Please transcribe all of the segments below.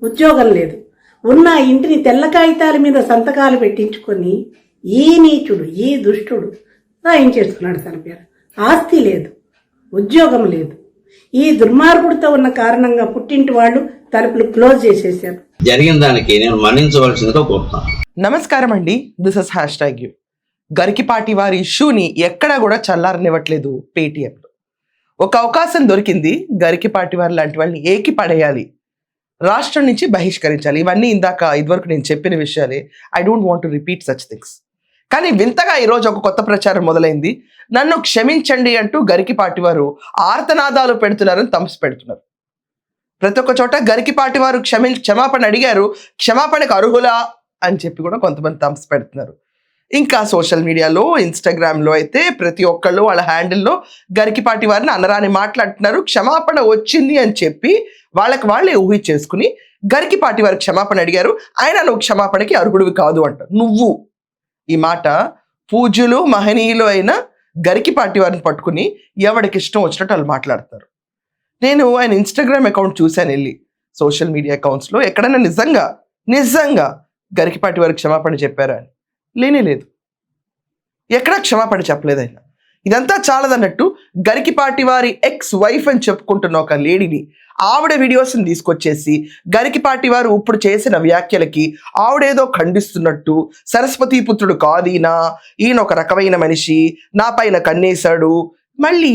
ఉద్యోగం లేదు. ఉన్న ఇంటిని తెల్ల కాగితాల మీద సంతకాలు పెట్టించుకొని ఈ నీచుడు, ఈ దుష్టుడు రాయించేసుకున్నాడు తన పేరు. ఆస్తి లేదు, ఉద్యోగం లేదు. ఈ దుర్మార్గుడితో ఉన్న కారణంగా పుట్టింటి వాళ్ళు తలుపులు క్లోజ్ చేసేసారు. జరిగిన దానికి నేను మన్నించవలసిందిగా కోరుతున్నాను. నమస్కారం అండి, దిస్ ఇస్ #you. గరికిపాటి వారి ఇష్యూని ఎక్కడా కూడా చల్లారనివ్వట్లేదు పేటీఎంలో. ఒక అవకాశం దొరికింది, గరికిపాటి వారి లాంటి వాళ్ళని ఏకి పడేయాలి, రాష్ట్రం నుంచి బహిష్కరించాలి. ఇవన్నీ ఇదివరకు నేను చెప్పిన విషయాలే. I don't want to repeat such things. కానీ వింతగా ఈరోజు ఒక కొత్త ప్రచారం మొదలైంది. నన్ను క్షమించండి అంటూ గరికిపాటి వారు ఆర్తనాదాలు పెడుతున్నారని తంప్స్ పెడుతున్నారు. ప్రతి ఒక్క చోట గరికిపాటి వారు క్షమాపణ అడిగారు, క్షమాపణకు అర్హులా అని చెప్పి కూడా కొంతమంది థంబ్స్ పెడుతున్నారు. ఇంకా సోషల్ మీడియాలో, ఇన్స్టాగ్రామ్లో అయితే ప్రతి ఒక్కళ్ళు వాళ్ళ హ్యాండిల్లో గరికిపాటి వారిని అనరాని మాట్లాడుతున్నారు. క్షమాపణ వచ్చింది అని చెప్పి వాళ్ళకి వాళ్ళే ఊహించేసుకుని గరికిపాటి వారు క్షమాపణ అడిగారు, ఆయన నువ్వు క్షమాపణకి అర్హుడివి కాదు అంట. నువ్వు ఈ మాట పూజ్యులు మహనీయులు అయిన గరికిపాటి వారిని పట్టుకుని ఎవరికి ఇష్టం వచ్చినట్టు వాళ్ళు మాట్లాడతారు. నేను ఆయన ఇన్స్టాగ్రామ్ అకౌంట్ చూశాను, వెళ్ళి సోషల్ మీడియా అకౌంట్స్లో ఎక్కడైనా నిజంగా గరికిపాటి వారికి క్షమాపణ చెప్పారా అని లేదు. ఎక్కడా క్షమాపణ చెప్పలేదు ఆయన. ఇదంతా చాలదన్నట్టు గరికిపాటి వారి ఎక్స్ వైఫ్ అని చెప్పుకుంటున్న ఒక లేడీని, ఆవిడ వీడియోస్ని తీసుకొచ్చేసి గరికిపాటి వారు ఇప్పుడు చేసిన వ్యాఖ్యలకి ఆవిడేదో ఖండిస్తున్నట్టు, సరస్వతి పుత్రుడు కాదు ఈయన ఒక రకమైన మనిషి, నా పైన కన్నేశాడు, మళ్ళీ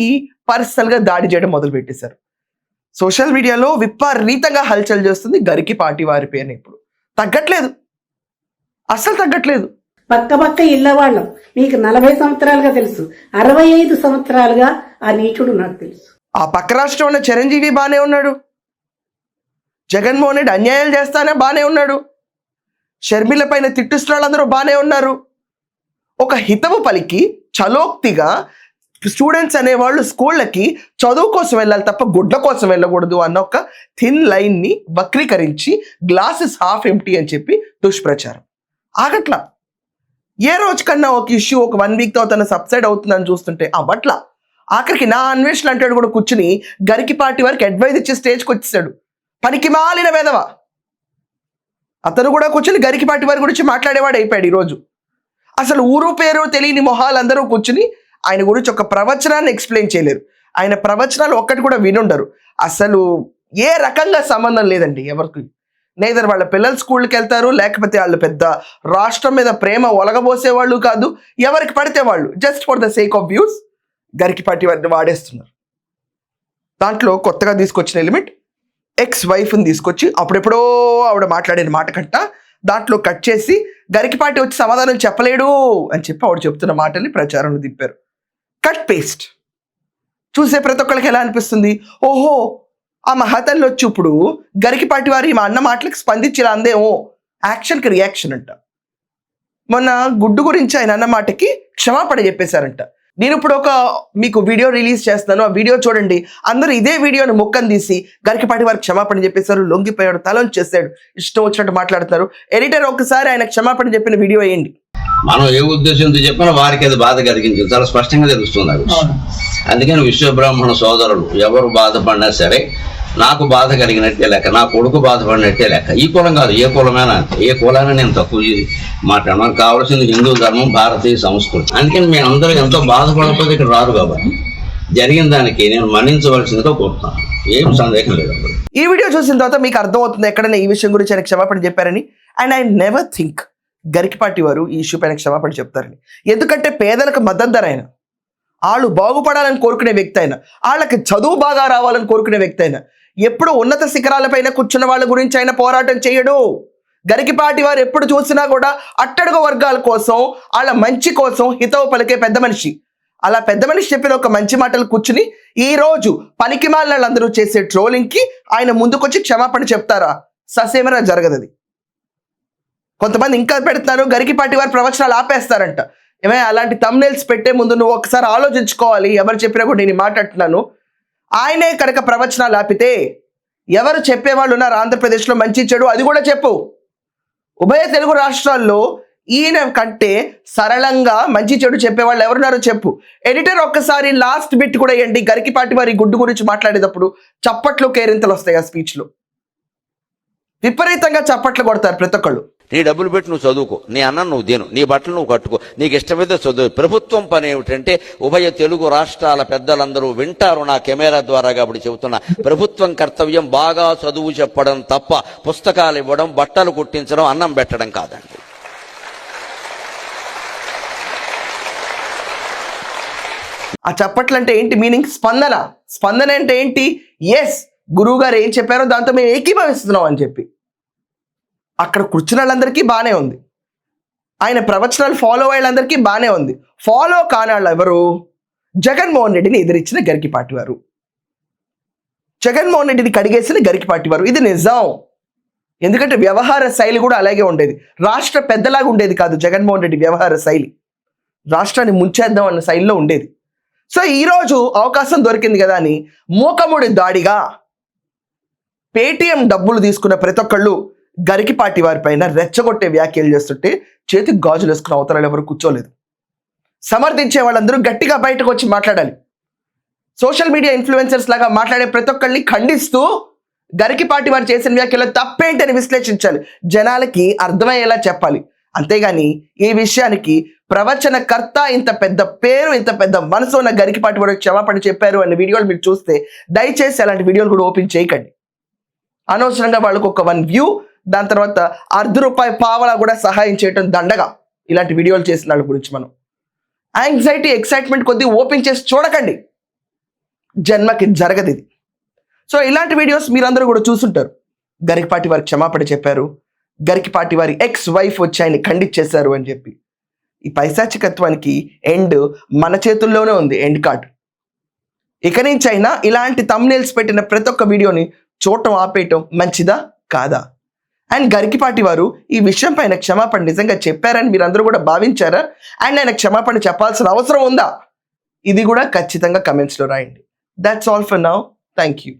పర్సనల్గా దాడి చేయడం మొదలు పెట్టేశారు. సోషల్ మీడియాలో విపరీతంగా హల్చల్ చేస్తుంది గరికిపాటి వారి పేరుని. ఇప్పుడు అస్సలు తగ్గట్లేదు. పక్క ఇళ్ళ వాళ్ళం. మీకు 40 సంవత్సరాలుగా తెలుసు, 65 సంవత్సరాలుగా ఆ నీచుడు నాకు తెలుసు. ఆ పక్క రాష్ట్రంలో చిరంజీవి బానే ఉన్నాడు, జగన్మోహన్ రెడ్డి అన్యాయాలు చేస్తానే బానే ఉన్నాడు, షర్మిల పైన తిట్టుస్తున్న బానే ఉన్నారు. ఒక హితవు పలికి చలోక్తిగా స్టూడెంట్స్ అనేవాళ్ళు స్కూళ్ళకి చదువు కోసం వెళ్ళాలి తప్ప గుడ్ల కోసం వెళ్ళకూడదు అన్న ఒక థిన్ లైన్ని వక్రీకరించి గ్లాసెస్ హాఫ్ ఎంప్టీ అని చెప్పి దుష్ప్రచారం ఆగట్లా. ఏ రోజు కన్నా ఒక ఇష్యూ ఒక 1 వీక్ తర్వాత సబ్సైడ్ అవుతుందని చూస్తుంటే అవ్వట్లా. ఆఖరికి నా అన్వేషణ అంటాడు కూడా కూర్చుని గరికిపాటి వారికి అడ్వైజ్ ఇచ్చే స్టేజ్కి వచ్చేసాడు. పనికి మాలిన వెధవ అతను కూడా కూర్చుని గరికిపాటి వారి గురించి మాట్లాడేవాడు అయిపోయాడు. ఈరోజు అసలు ఊరు పేరు తెలియని మొహాలందరూ కూర్చుని ఆయన గురించి ఒక ప్రవచనాన్ని ఎక్స్ప్లెయిన్ చేయలేరు. ఆయన ప్రవచనాలు ఒక్కటి కూడా వినుండరు. అసలు ఏ రకంగా సంబంధం లేదండి ఎవరికి. నేదర్ వాళ్ళ పిల్లలు స్కూల్కి వెళ్తారు, లేకపోతే వాళ్ళు పెద్ద రాష్ట్రం మీద ప్రేమ ఒలగబోసేవాళ్ళు కాదు. ఎవరికి పడితే వాళ్ళు just for the sake of views Garikipati వారిని వాడేస్తున్నారు. దాంట్లో కొత్తగా తీసుకొచ్చిన ఎలిమెంట్ ఎక్స్ వైఫ్ని తీసుకొచ్చి అప్పుడెప్పుడో ఆవిడ మాట్లాడిన మాట కంట దాంట్లో కట్ చేసి గరికిపాటి వచ్చి సమాధానం చెప్పలేడు అని చెప్పి ఆవిడ చెప్తున్న మాటని ప్రచారంలో దింపారు. కట్ పేస్ట్ చూసే ప్రతి ఒక్కరికి ఎలా అనిపిస్తుంది, ఓహో ఆ మహాతల్లి వచ్చి ఇప్పుడు గరికిపాటి వారి మా అన్న మాటలకు స్పందించేలా అందేమో, యాక్షన్కి రియాక్షన్ అంట. మొన్న గుడ్డు గురించి ఆయన అన్న మాటకి క్షమాపణ చెప్పేశారంట. నేను ఇప్పుడు మీకు వీడియో రిలీజ్ చేస్తాను, ఆ వీడియో చూడండి. అందరూ ఇదే వీడియోని ముక్కను తీసి గరికిపాటి వారికి క్షమాపణ చెప్పేశారు, లొంగిపోయాడు, తలని చేశాడు, ఇష్టం వచ్చినట్టు మాట్లాడుతున్నారు. ఎడిటర్ ఒక్కసారి ఆయన క్షమాపణ చెప్పిన వీడియో వేయండి. మనం ఏ ఉద్దేశంతో చెప్పినా వారికి అది బాధ కలిగించింది, చాలా స్పష్టంగా తెలుస్తుంది ఆ విషయం. అందుకని విశ్వబ్రాహ్మణ సోదరులు ఎవరు బాధపడినా సరే నాకు బాధ కలిగినట్టే లెక్క, నా కొడుకు బాధపడినట్టే లెక్క. ఈ కులం కాదు, ఏ కులమైనా అంతే. ఏ కులాన్ని నేను తక్కువ మాట్లాడను. నాకు కావాల్సింది హిందూ ధర్మం, భారతీయ సంస్కృతి. అందుకని మీ అందరూ ఎంతో బాధపడకపోతే ఇక్కడ రారు. కాబట్టి జరిగిన దానికి నేను మన్నించవలసిందిగా కోరుతున్నాను, ఏం సందేహం లేదు. ఈ వీడియో చూసిన తర్వాత మీకు అర్థమవుతుంది ఎక్కడైనా ఈ విషయం గురించి ఆయన క్షమాపణ చెప్పారని. And I never think Garikipati వారు ఈ ఇష్యూ పైన క్షమాపణ చెప్తారని. ఎందుకంటే పేదలకు మద్దతు ధర ఆయన, వాళ్ళు బాగుపడాలని కోరుకునే వ్యక్తి అయినా, వాళ్ళకి చదువు బాగా రావాలని కోరుకునే వ్యక్తి అయినా, ఎప్పుడు ఉన్నత శిఖరాలపైన కూర్చున్న వాళ్ళ గురించి ఆయన పోరాటం చేయడు. గరికిపాటి వారు ఎప్పుడు చూసినా కూడా అట్టడుగు వర్గాల కోసం, వాళ్ళ మంచి కోసం హితవు పలికే పెద్ద మనిషి. అలా పెద్ద మనిషి చెప్పిన ఒక మంచి మాటలు కూర్చుని ఈ రోజు పనికి మాలినందరూ చేసే ట్రోలింగ్కి ఆయన ముందుకొచ్చి క్షమాపణ చెప్తారా? ససేమరా జరగదు. అది కొంతమంది ఇంకా పెడుతున్నారు, గరికిపాటి వారి ప్రవచనాలు ఆపేస్తారంట. ఏమైనా అలాంటి థంబ్నెయిల్స్ పెట్టే ముందు నువ్వు ఒకసారి ఆలోచించుకోవాలి. ఎవరు చెప్పినా కూడా నేను మాట్లాడుతున్నాను. ఆయనే కనుక ప్రవచనాలు ఆపితే ఎవరు చెప్పేవాళ్ళు ఉన్నారు ఆంధ్రప్రదేశ్లో మంచి చెడు, అది కూడా చెప్పు. ఉభయ తెలుగు రాష్ట్రాల్లో ఈయన కంటే సరళంగా మంచి చెడు చెప్పేవాళ్ళు ఎవరున్నారో చెప్పు. ఎడిటర్ ఒక్కసారి లాస్ట్ బిట్ కూడా ఏంటి, గరికిపాటి వారి గుడ్డు గురించి మాట్లాడేటప్పుడు చప్పట్లు కేరింతలు వస్తాయి ఆ స్పీచ్లో. విపరీతంగా చప్పట్లు కొడతారు ప్రతి ఒక్కళ్ళు. నీ డబ్బులు పెట్టి నువ్వు చదువుకో, నీ అన్నం నువ్వు తిను, నీ బట్టలు నువ్వు కట్టుకో, నీకు ఇష్టమైతే చదువు. ప్రభుత్వం పని ఏమిటంటే ఉభయ తెలుగు రాష్ట్రాల పెద్దలందరూ వింటారు నా కెమెరా ద్వారా కాబట్టి చెబుతున్నా, ప్రభుత్వం కర్తవ్యం బాగా చదువు చెప్పడం తప్ప పుస్తకాలు ఇవ్వడం, బట్టలు కుట్టించడం, అన్నం పెట్టడం కాదండి. ఆ చప్పట్లు అంటే ఏంటి మీనింగ్? స్పందన. స్పందన అంటే ఏంటి? ఎస్, గురువు గారు ఏం చెప్పారో దాంతో మేము ఏకీభవిస్తున్నాం అని చెప్పి. అక్కడ కూర్చున్న వాళ్ళందరికీ బాగానే ఉంది, ఆయన ప్రవచనాలు ఫాలో అయ్యే వాళ్ళందరికీ బాగానే ఉంది. ఫాలో కాని వాళ్ళు ఎవరు? జగన్మోహన్ రెడ్డిని ఎదిరించిన గరికిపాటి వారు, జగన్మోహన్ రెడ్డిని కడిగేసిన గరికిపాటి వారు. ఇది నిజం. ఎందుకంటే వ్యవహార శైలి కూడా అలాగే ఉండేది. రాష్ట్ర పెద్దలాగా ఉండేది కాదు జగన్మోహన్ రెడ్డి వ్యవహార శైలి. రాష్ట్రాన్ని ముంచేద్దాం అన్న శైలిలో ఉండేది. సో ఈరోజు అవకాశం దొరికింది కదా అని మూకముడి దాడిగా పేటీఎం డబ్బులు తీసుకున్న ప్రతి ఒక్కళ్ళు గరికిపాటి వారి పైన రెచ్చగొట్టే వ్యాఖ్యలు చేస్తుంటే చేతికి గాజులు వేసుకున్న అవతరాలు ఎవరు కూర్చోలేదు. సమర్థించే వాళ్ళందరూ గట్టిగా బయటకు వచ్చి మాట్లాడాలి. సోషల్ మీడియా ఇన్ఫ్లుయెన్సర్స్ లాగా మాట్లాడే ప్రతి ఒక్కళ్ళని ఖండిస్తూ గరికిపాటి వారు చేసిన వ్యాఖ్యలు తప్పేంటని విశ్లేషించాలి, జనాలకి అర్థమయ్యేలా చెప్పాలి. అంతేగాని ఈ విషయానికి ప్రవచనకర్త, ఇంత పెద్ద పేరు, ఇంత పెద్ద మనసు ఉన్న గరికిపాటి వారు క్షమాపణ చెప్పారు అనే వీడియోలు మీరు చూస్తే దయచేసి అలాంటి వీడియోలు కూడా ఓపెన్ చేయకండి. అనవసరంగా వాళ్ళకు ఒక 1 వ్యూ, దాని తర్వాత ₹1 పావలా కూడా సహాయం చేయటం దండగా. ఇలాంటి వీడియోలు చేసిన వాళ్ళ గురించి మనం యాంగ్జైటీ, ఎక్సైట్మెంట్ కొద్దీ ఓపెన్ చేసి చూడకండి, జన్మకి జరగదు ఇది. సో ఇలాంటి వీడియోస్ మీరందరూ కూడా చూసుంటారు. గరికిపాటి వారి క్షమాపణ చెప్పారు, గరికిపాటి వారి ఎక్స్ వైఫ్ వచ్చి ఆయన ఖండించేశారు అని చెప్పి. ఈ పైశాచికత్వానికి ఎండ్ మన చేతుల్లోనే ఉంది, ఎండ్ కార్డ్. ఇక నుంచి అయినా ఇలాంటి థంబ్నెయిల్స్ పెట్టిన ప్రతి ఒక్క వీడియోని చూడటం ఆపేయటం మంచిదా కాదా? అండ్ గరికిపాటి వారు ఈ విషయం పైన క్షమాపణ నిజంగా చెప్పారని మీరందరూ కూడా భావించారా? అండ్ ఆయన క్షమాపణ చెప్పాల్సిన అవసరం ఉందా? ఇది కూడా ఖచ్చితంగా కమెంట్స్లో రాయండి. That's all for now. Thank you.